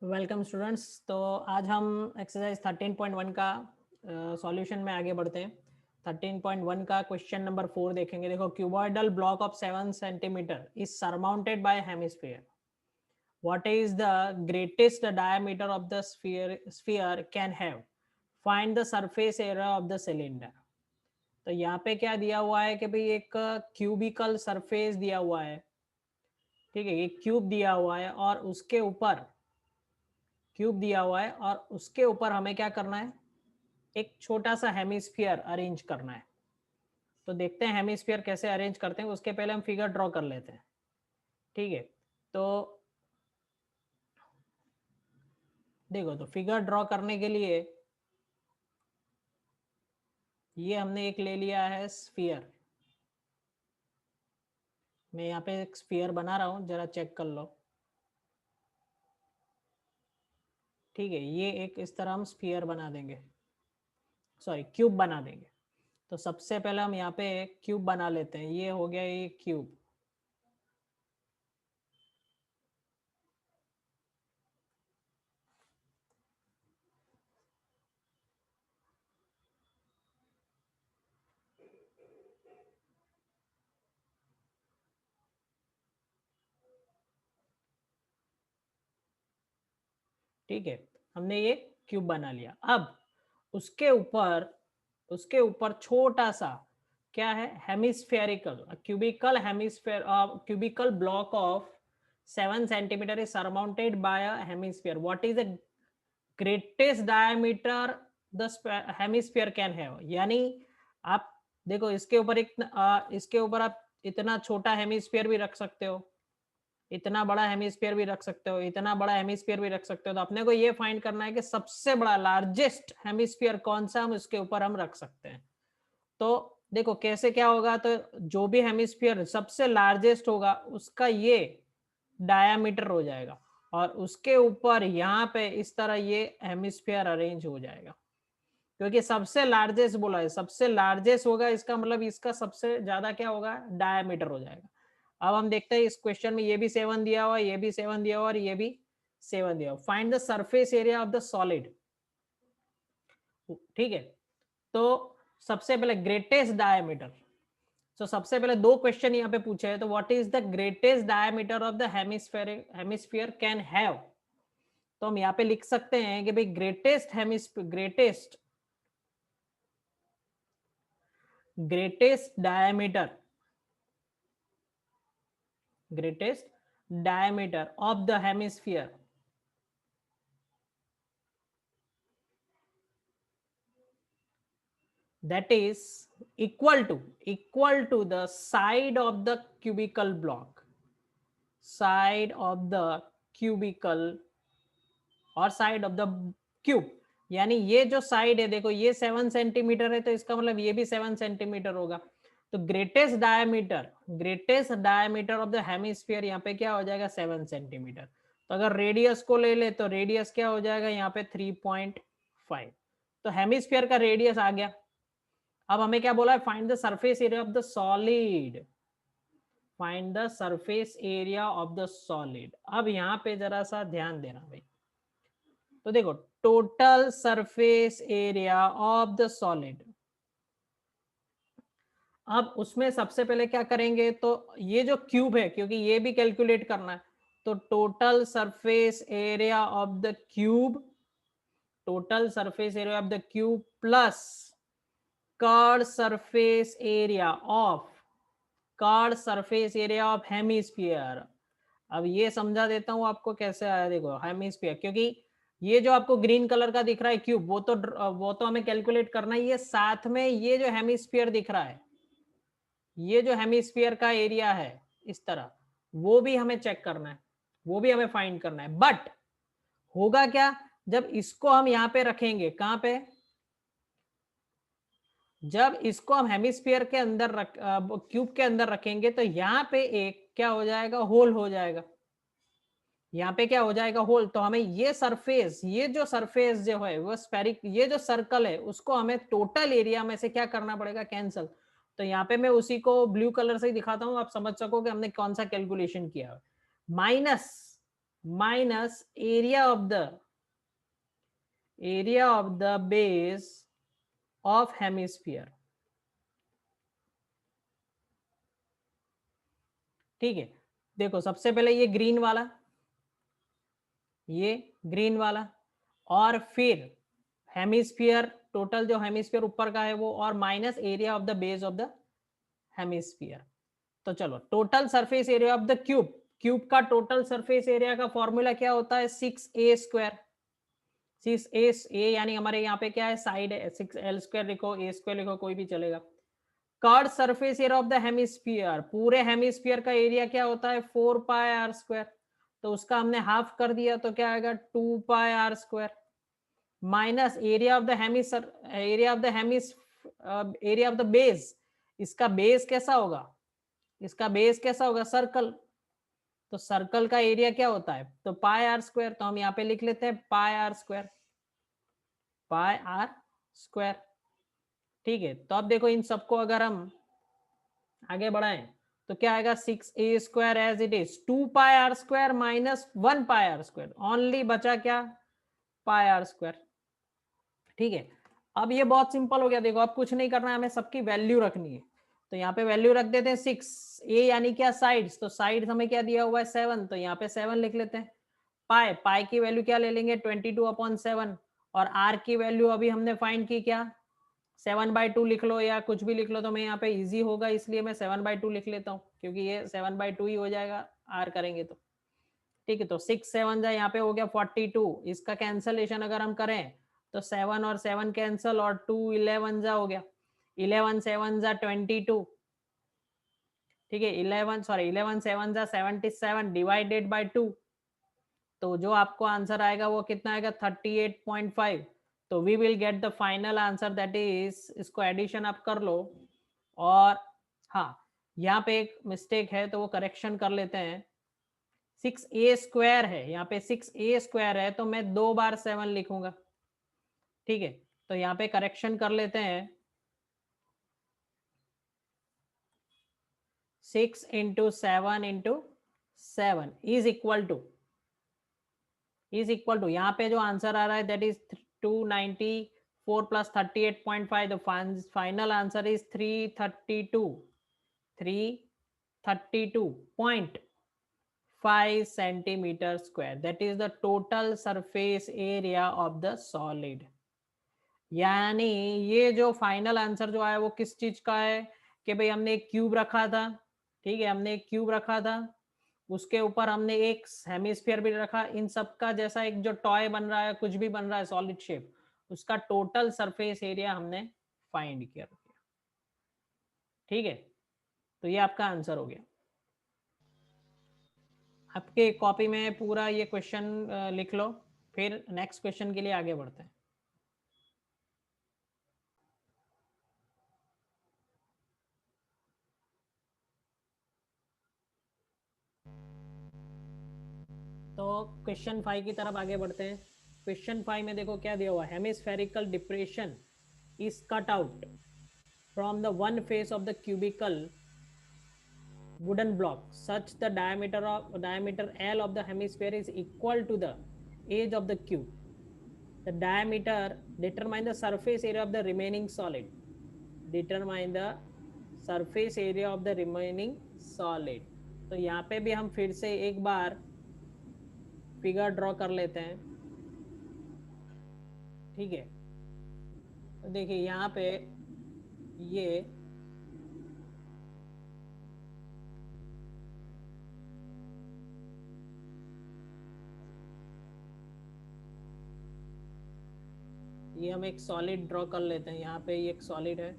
Welcome students. तो आज हम एक्सरसाइज 13.1 का सॉल्यूशन में आगे बढ़ते हैं। 13.1 का क्वेश्चन नंबर 4 देखेंगे। देखो, cuboidal block of 7 centimetre is surmounted bye hemisphere. What is the greatest diameter of the sphere can have? Find the surface area of the cylinder. तो यहाँ पे क्या दिया हुआ है कि भाई एक क्यूबिकल सरफेस दिया हुआ है, ठीक है, एक क्यूब दिया हुआ है और उसके ऊपर क्यूब दिया हुआ है और उसके ऊपर हमें क्या करना है, एक छोटा सा हेमिस्फीयर अरेंज करना है। तो देखते हैं हेमिस्फीयर कैसे अरेंज करते हैं। उसके पहले हम फिगर ड्रॉ कर लेते हैं, ठीक है। तो देखो, तो फिगर ड्रॉ करने के लिए ये हमने एक ले लिया है स्फीयर। मैं यहाँ पे एक स्फीयर बना रहा हूँ, जरा चेक कर लो, ठीक है। ये एक इस तरह हम स्फीयर बना देंगे, सॉरी क्यूब बना देंगे। तो सबसे पहले हम यहाँ पे क्यूब बना लेते हैं। ये हो गया ये क्यूब, ठीक है। हमने ये क्यूब बना लिया। अब उसके ऊपर छोटा सा क्या है, hemispherical cubical hemisphere cubical block of 7 centimetre is surmounted by a hemisphere. What is the greatest diameter the hemisphere can have? यानी आप देखो, इसके ऊपर आप इतना छोटा हेमिस्फीयर भी रख सकते हो, इतना बड़ा हेमिस्फीयर भी रख सकते हो, इतना बड़ा हेमिस्फीयर भी रख सकते हो। तो अपने को ये फाइंड करना है कि सबसे बड़ा लार्जेस्ट हेमिस्फीयर कौन सा हम उसके ऊपर हम रख सकते हैं। तो देखो कैसे क्या होगा। तो जो भी हेमिस्फीयर सबसे लार्जेस्ट होगा उसका ये डायामीटर हो जाएगा और उसके ऊपर यहाँ पे इस तरह ये हेमिस्फीयर अरेंज हो जाएगा, क्योंकि सबसे लार्जेस्ट बोला है, सबसे लार्जेस्ट होगा, इसका मतलब इसका सबसे ज्यादा क्या होगा, डायामीटर हो जाएगा। अब हम देखते हैं इस क्वेश्चन में ये भी 7 दिया हुआ, ये भी 7 दिया हुआ और ये भी 7 दिया हुआ। Find the surface area of the solid, ठीक है। तो सबसे पहले ग्रेटेस्ट डायमीटर। तो सबसे पहले दो क्वेश्चन यहाँ पे पूछे हैं। तो what is the greatest diameter of the hemisphere can have? तो हम यहाँ पे लिख सकते हैं कि भाई greatest diameter of the hemisphere that is equal to the side of the cubical block, side of the cubical और साइड ऑफ द क्यूब। यानी ये जो साइड है, देखो ये 7 सेंटीमीटर है, तो इसका मतलब ये भी 7 सेंटीमीटर होगा। तो greatest diameter of the hemisphere यहाँ पे क्या हो जाएगा, 7 सेंटीमीटर। तो अगर रेडियस को ले ले तो रेडियस क्या हो जाएगा यहाँ पे 3.5। तो हेमिस्फीयर का रेडियस आ गया। अब हमें क्या बोला है, find the surface area of the solid. Find the surface area of the solid. अब यहाँ पे जरा सा ध्यान देना भाई। तो देखो, total surface area of the solid. अब उसमें सबसे पहले क्या करेंगे, तो ये जो क्यूब है, क्योंकि ये भी कैलकुलेट करना है, तो total surface area of the cube, total surface area of the cube plus curve surface area of hemisphere. अब ये समझा देता हूं आपको कैसे आया। देखो हेमिस्फीयर, क्योंकि ये जो आपको ग्रीन कलर का दिख रहा है क्यूब, वो तो हमें कैलकुलेट करना ही है। साथ में ये जो हेमिस्फीयर दिख रहा है, ये जो हेमिस्फीयर का एरिया है इस तरह, वो भी हमें चेक करना है, वो भी हमें फाइंड करना है। बट होगा क्या, जब इसको हम यहाँ पे रखेंगे, कहां पे, जब इसको हम हेमिस्फीयर के अंदर क्यूब के अंदर रखेंगे, तो यहाँ पे एक क्या हो जाएगा, होल हो जाएगा। यहाँ पे क्या हो जाएगा, होल। तो हमें ये जो सरफेस जो है वो स्फेरिक, ये जो सर्कल है उसको हमें टोटल एरिया में से क्या करना पड़ेगा, कैंसल। तो यहाँ पे मैं उसी को ब्लू कलर से ही दिखाता हूँ, आप समझ सको कि हमने कौन सा कैलकुलेशन किया है। Minus minus area of the base of hemisphere. ठीक है, देखो सबसे पहले ये ग्रीन वाला, ये ग्रीन वाला, और फिर हेमिस्फीयर, टोटल जो हेमिस्फीयर ऊपर का है वो, और minus area of the base of the hemisphere. तो चलो, total surface area of the cube, cube का टोटल सरफेस एरिया का फॉर्मूला क्या होता है? 6a². 6a यानी हमारे यहाँ पे क्या है? साइड है. 6l² लिखो, a² लिखो, कोई भी चलेगा. Curve surface area of the hemisphere, पूरे हेमिस्फीयर का एरिया क्या होता है? 4πr². तो उसका हमने हाफ कर दिया, तो क्या आएगा? 2πr². Minus area of the hemisphere, area of the base. इसका बेस कैसा होगा? इसका बेस कैसा होगा? सर्कल. तो सर्कल का एरिया क्या होता है? तो πr². तो हम यहाँ पे लिख लेते हैं πr². πr². ठीक है, तो अब देखो इन सबको अगर हम आगे बढ़ाएं तो क्या आएगा? 6a² as it is, 2πr² minus 1πr². Only बचा क्या? πr². ठीक है, अब ये बहुत सिंपल हो गया. देखो अब कुछ नहीं करना है, हमें सबकी वैल्यू रखनी है. तो यहाँ पे वैल्यू रख देते हैं 6. ए यानी क्या? साइड्स. तो साइड्स हमें क्या दिया हुआ है? 7. तो यहाँ पे 7 लिख लेते हैं. पाई, पाई की वैल्यू क्या ले लेंगे? 22/7. और आर की वैल्यू अभी हमने फाइंड की क्या? 7/2 लिख लो या कुछ भी लिख लो, तो मैं यहाँ पे इजी होगा इसलिए मैं 7/2 लिख लेता हूँ, क्योंकि ये 7/2 ही हो जाएगा आर करेंगे तो. ठीक है, तो 6 7 जा यहाँ पे हो गया 42. इसका कैंसलेशन अगर हम करें तो 7 और 7 कैंसल, और 2 11 जा हो गया. 11 7 जा 22. ठीक है, 11 7 जा 77 डिवाइडेड बाय 2. तो जो आपको आंसर आएगा वो कितना आएगा? 38.5. तो we will get the final answer, that is, इसको एडिशन आप कर लो. और हाँ, यहाँ पे एक मिस्टेक है तो वो करेक्शन कर लेते हैं. 6a² है, यहाँ पे 6a² है, तो मैं 2 बार 7 लिखूंगा. ठीक है, तो यहाँ पे करेक्शन कर लेते हैं. 6 into 7 into 7 is equal to, यहाँ पे जो आंसर आ रहा है that is 294 plus 38.5. The final answer is 332.5 centimetre square. That is the total surface area of the solid. यानी ये जो फाइनल आंसर जो आया वो किस चीज का है? कि भाई हमने एक क्यूब रखा था. ठीक है, हमने एक क्यूब रखा था, उसके ऊपर हमने एक हेमिस्फीयर भी रखा. इन सब का जैसा एक जो टॉय बन रहा है, कुछ भी बन रहा है सॉलिड शेप, उसका टोटल सरफेस एरिया हमने फाइंड किया. ठीक है, तो ये आपका आंसर हो गया. आपके कॉपी में पूरा ये क्वेश्चन लिख लो, फिर नेक्स्ट क्वेश्चन के लिए आगे बढ़ते हैं. तो क्वेश्चन 5 की तरफ आगे बढ़ते हैं. क्वेश्चन 5 में देखो क्या दिया हुआ है. Hemispherical depression is cut out from the one face of the cubical wooden block such the diameter L of the hemisphere is equal to the age of the cube. The diameter determine the surface area of the remaining solid. Determine the surface area of the remaining solid. तो यहाँ पे भी हम फिर से एक बार figure draw कर लेते हैं. ठीक है, तो देखिए यहाँ पे ये हम एक सॉलिड ड्रॉ कर लेते हैं. यहाँ पे ये एक सॉलिड है.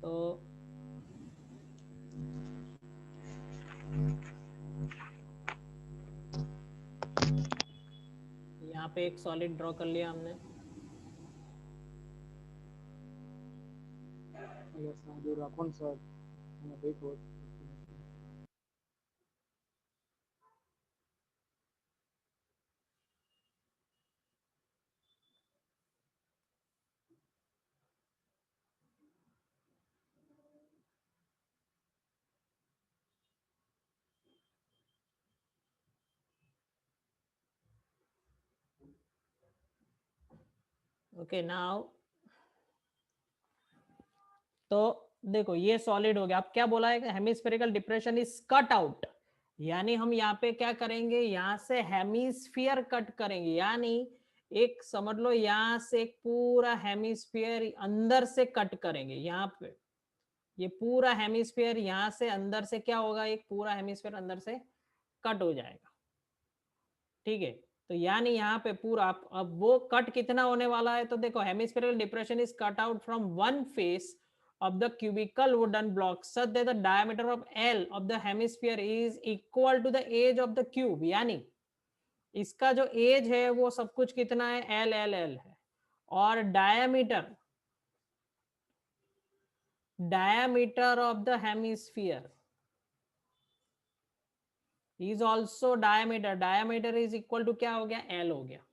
तो यहाँ पे एक सॉलिड ड्रॉ कर लिया हमने. রাখুন স্যার, দেখো ओके नाउ तो देखो ये सॉलिड हो गया। अब क्या बोला है, hemispherical depression is cut out, यानी हम यहाँ पे क्या करेंगे, यहाँ से हेमिस्फीयर कट करेंगे, यानी एक समझ लो यहाँ से एक पूरा हेमिस्फीयर अंदर से कट करेंगे। यहाँ पे ये पूरा हेमिस्फीयर यहाँ से अंदर से क्या होगा, एक पूरा हेमिस्फीयर अंदर से कट हो जाएगा। ठीक है, तो यानी यहाँ पे पूरा अब वो कट कितना होने वाला है, तो देखो hemispherical depression is cut out from one face of the cubical wooden block such that the diameter of L of the hemisphere is equal to the age of the cube, यानी इसका जो as है वो सब कुछ कितना है, L L L है, और diameter of the hemisphere is also diameter is equal to क्या हो गया, L हो गया।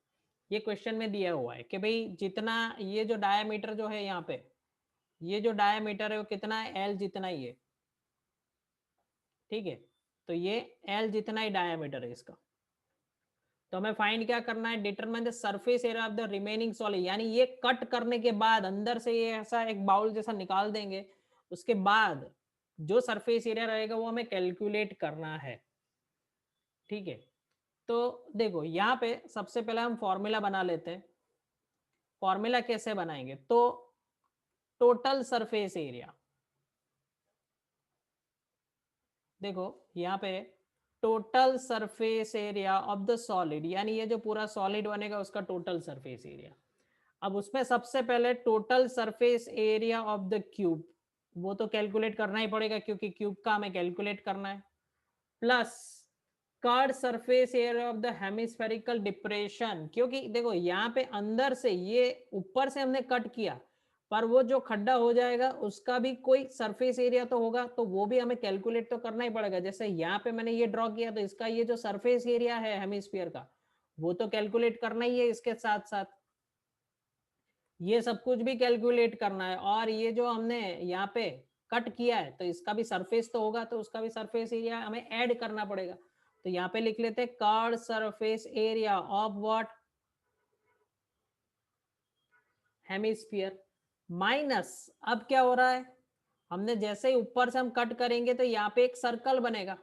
ये क्वेश्चन में दिया हुआ है कि भाई जितना ये जो डायमीटर जो है यहाँ पे, ये जो डायमीटर है वो कितना है, L जितना ही है। ठीक है, तो ये L जितना ही डायमीटर है इसका। तो हमें फाइंड क्या करना है, determine the surface area of the remaining solid, यानी ये कट करने के बाद अंदर से ये ऐसा एक बाउल जैसा निकाल देंगे, उसके बाद जो सरफेस एरिया रहेगा वो हमें कैलकुलेट करना है। ठीक है, तो देखो यहाँ पे सबसे पहले हम फॉर्मूला बना लेते हैं। फॉर्मूला कैसे बनाएंगे, तो टोटल सरफेस एरिया, देखो यहाँ पे total surface area of the solid, यानी ये जो पूरा सॉलिड बनेगा उसका टोटल सरफेस एरिया। अब उसमें सबसे पहले total surface area of the cube, वो तो कैलकुलेट करना ही पड़ेगा क्योंकि क्यूब का हमें कैलकुलेट करना है, plus curved surface area of the hemispherical depression, क्योंकि देखो यहाँ पे अंदर से ये ऊपर से हमने कट किया, पर वो जो खड्डा हो जाएगा उसका भी कोई सरफेस एरिया तो होगा, तो वो भी हमें कैलकुलेट तो करना ही पड़ेगा। जैसे यहाँ पे मैंने ये ड्रॉ किया, तो इसका ये जो सरफेस एरिया है हेमिस्फीयर का, वो तो कैलकुलेट करना ही है, इसके साथ साथ ये सब कुछ भी कैलकुलेट करना है। और ये जो हमने यहाँ पे कट किया है तो इसका भी सरफेस तो होगा, तो उसका भी सरफेस एरिया हमें ऐड करना पड़ेगा। तो यहाँ पे लिख लेते हैं curved surface area of what, hemisphere, minus, अब क्या हो रहा है, हमने जैसे ही ऊपर से हम कट करेंगे तो यहाँ पे एक सर्कल बनेगा,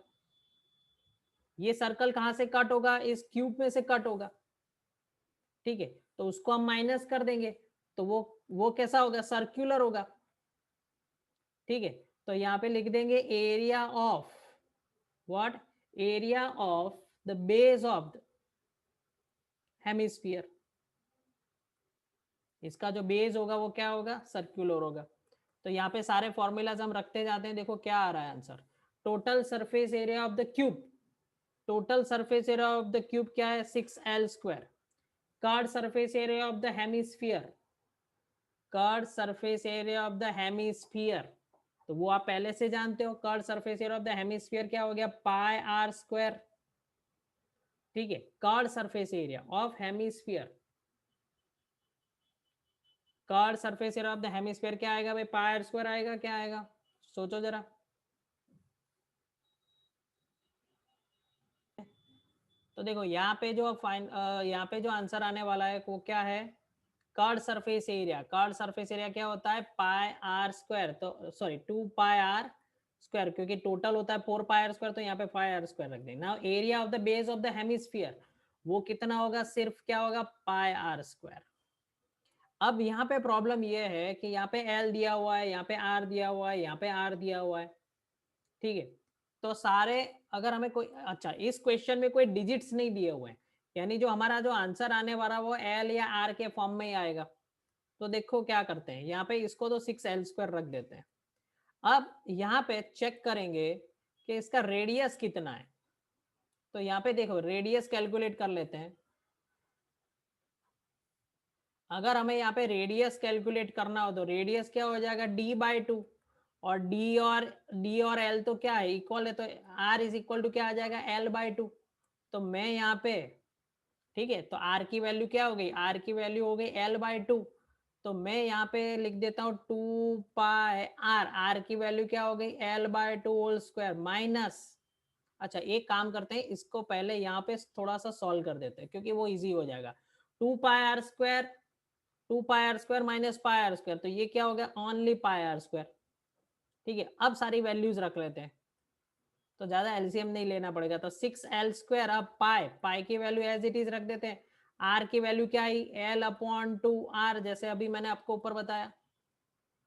ये सर्कल कहाँ से कट होगा, इस क्यूब में से कट होगा। ठीक है, तो उसको हम माइनस कर देंगे, तो वो कैसा होगा, सर्क्यूलर होगा। ठीक है, तो यहाँ पे लिख देंगे area of what, area of the base of the hemisphere, इसका जो बेस होगा वो क्या होगा, सर्क्यूलर होगा। तो यहाँ पे सारे फॉर्मूलाज हम रखते जाते हैं, देखो क्या आ रहा है answer, total surface area of the cube, total surface area of the cube क्या है, 6L square, curved surface area of the hemisphere, curved surface area of the hemisphere, तो वो आप पहले से जानते हो, curved surface area of the hemisphere क्या हो गया, पाई आर स्क्वायर। ठीक है, curved surface area of hemisphere, curved surface area of the hemisphere क्या आएगा भाई, पाई आर स्क्वायर आएगा, क्या आएगा, सोचो जरा। तो देखो यहाँ पे जो यहाँ पे जो आंसर आने वाला है वो क्या है, curved surface area, curved surface area क्या होता है, पाई आर स्क्वायर, तो सॉरी 2πr स्क्वायर, क्योंकि टोटल होता है 4πr स्क्वायर, तो यहाँ पे 5r स्क्वायर रख देंगे। Now area of the base of the hemisphere वो कितना होगा, सिर्फ क्या होगा, पाई आर स्क्वायर। अब यहाँ पे प्रॉब्लम ये है कि यहाँ पे L दिया हुआ है, यहाँ पे R दिया हुआ है, यहाँ पे R दिया हुआ है। ठीक है, तो सारे अगर हमें कोई, अच्छा इस क्वेश्चन में कोई डिजिट्स नहीं दिए हुए हैं, यानी जो हमारा जो आंसर आने वाला वो L या R के फॉर्म में ही आएगा। तो देखो क्या करते हैं, यहाँ पे इसको तो 6L स्क्वायर रख देते हैं। अब यहाँ पे चेक करेंगे कि इसका रेडियस कितना है, तो यहाँ पे देखो रेडियस कैलकुलेट कर लेते हैं। अगर हमें यहाँ पे रेडियस कैलकुलेट करना हो तो रेडियस क्या हो जाएगा, d/2, और d और l तो क्या है, इक्वल है, तो r इज इक्वल टू क्या आ जाएगा, l/2। तो मैं यहाँ पे, ठीक है, तो r की वैल्यू क्या हो गई, r की वैल्यू हो गई l/2, तो मैं यहाँ पे लिख देता हूँ 2πr, r की वैल्यू क्या हो गई, l/2 होल स्क्वायर माइनस, अच्छा एक काम करते हैं, इसको पहले यहाँ पे थोड़ा सा सॉल्व कर देते हैं क्योंकि वो इजी हो जाएगा। 2πr square 2 pi r square minus pi r square, तो ये क्या हो गया, ओनली पाई आर स्क्वायर। ठीक है, अब सारी वैल्यूज रख लेते हैं तो ज्यादा एलसीएम नहीं लेना पड़ेगा। तो 6l स्क्वायर, अब पाई की वैल्यू एज इट इज रख देते हैं। आर की वैल्यू क्या आई, l अपॉन 2r, जैसे अभी मैंने आपको ऊपर बताया।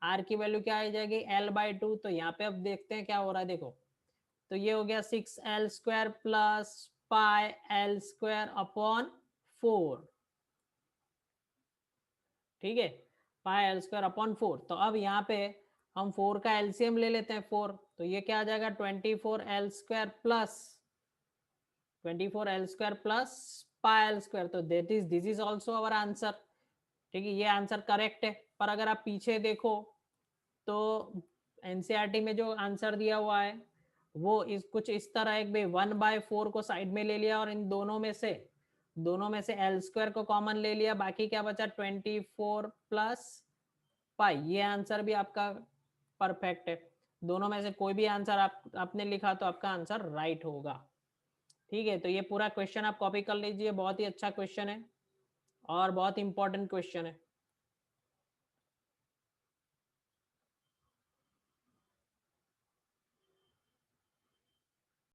आर की वैल्यू क्या आ जाएगी, l/2। तो यहाँ पे अब देखते हैं क्या हो रहा है, देखो तो ये हो गया 6l square plus pi l square upon 4। ठीक है, पाई l स्क्वायर अपॉन 4। तो अब यहाँ पे हम 4 का एलसीएम ले लेते हैं 4, तो ये क्या आ जाएगा 24l square plus 24l square plus pi l square. तो this is also our answer. ठीक है, ये आंसर करेक्ट है। पर अगर आप पीछे देखो तो एनसीईआरटी में जो आंसर दिया हुआ है वो कुछ इस तरह है कि 1/4 को साइड में ले लिया और इन दोनों में से एल स्क्वायर को कॉमन ले लिया, बाकी क्या बचा 24 प्लस पाई। ये आंसर भी आपका परफेक्ट है। दोनों में से कोई भी आंसर आपने लिखा तो आपका आंसर राइट होगा। ठीक है, तो ये पूरा क्वेश्चन आप कॉपी कर लीजिए, बहुत ही अच्छा क्वेश्चन है और बहुत इंपॉर्टेंट क्वेश्चन है।